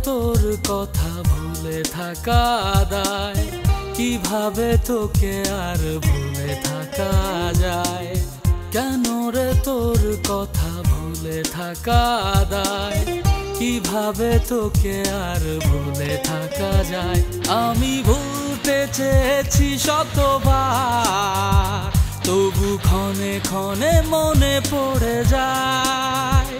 তোর কথা ভুলে থাকা দায়, কিভাবে তোকে আর ভুলে থাকা যায়। কেন রে তোর কথা ভুলে থাকা দায়, কিভাবে তোকে আর ভুলে থাকা যায়। আমি ভুলতে চেয়েছি শতবার, তবু ক্ষণে ক্ষণে মনে পড়ে যায়।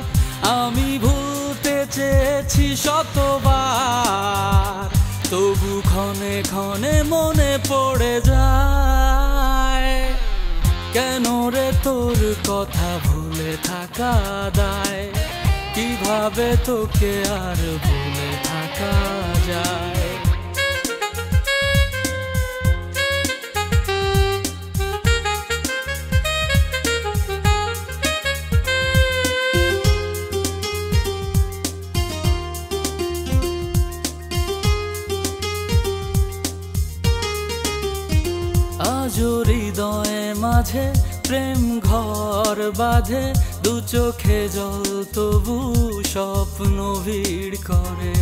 আমি ভুলতে চেয়েছি শতবার, তবু ক্ষণে ক্ষণে মনে পড়ে যায়। কেন রে তোর কথা ভুলে থাকা দায়, কিভাবে তোকে আর ভুলে থাকা যায়। আজও হৃদয়ে মাঝে প্রেম ঘর বাঁধে, দু চোখে জল তবু স্বপ্ন ভিড় করে।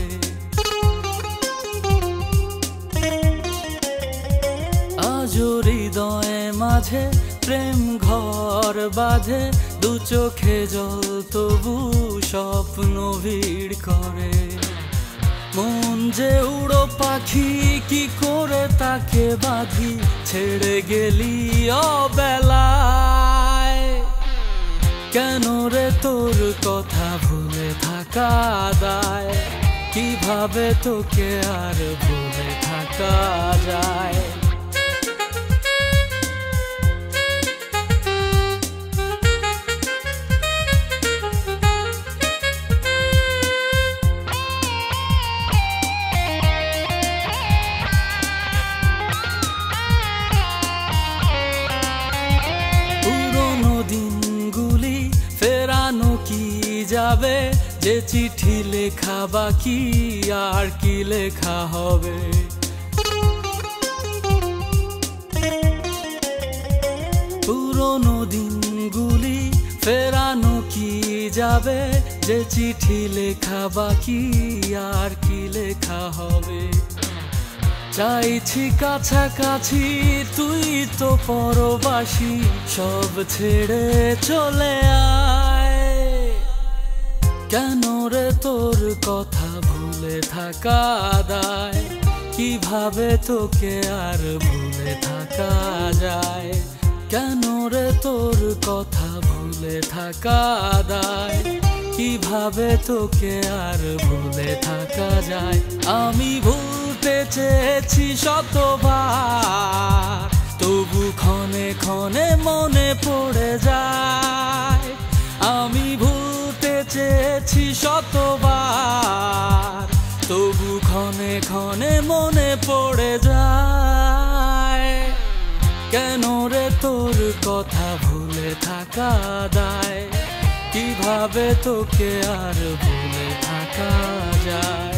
আজও হৃদয়ে মাঝে প্রেম ঘর বাঁধে, দু চোখে জল তবু স্বপ্ন ভিড় করে। মন যে উড়ো পাখি, কি করে তাকে বাঁধি, ছেড়ে গেলি অবেলায়। কেন রে তোর কথা ভুলে থাকা দায়, কিভাবে তোকে আর ভুলে থাকা যায়। দিনগুলি ফেরানো কি যাবে, যে চিঠি লেখা বাকি আর কি লেখা হবে। পুরনো দিনগুলি ফেরানো কি যাবে, যে চিঠি লেখা বাকি আর কি লেখা হবে। চাইছি কাছাকাছি, তুই তো পরবাসী, সব ছেড়ে চলে আয়। কেন রে তোর কথা ভুলে থাকা দায়, কিভাবে তোকে আর ভুলে থাকা যায়। কেন রে তোর কথা ভুলে থাকা দায়, কিভাবে তোকে আর ভুলে থাকা যায়। আমি ভুলতে চেয়েছি শতবার, তবু ক্ষণে ক্ষণে মনে পড়ে যায়। আমি ভুলতে চেয়েছি শতবার, তবু ক্ষণে ক্ষণে মনে পড়ে যায়। কেন রে তোর কথা ভুলে থাকা দায়, কিভাবে তোকে আর ভুলে থাকা যায়।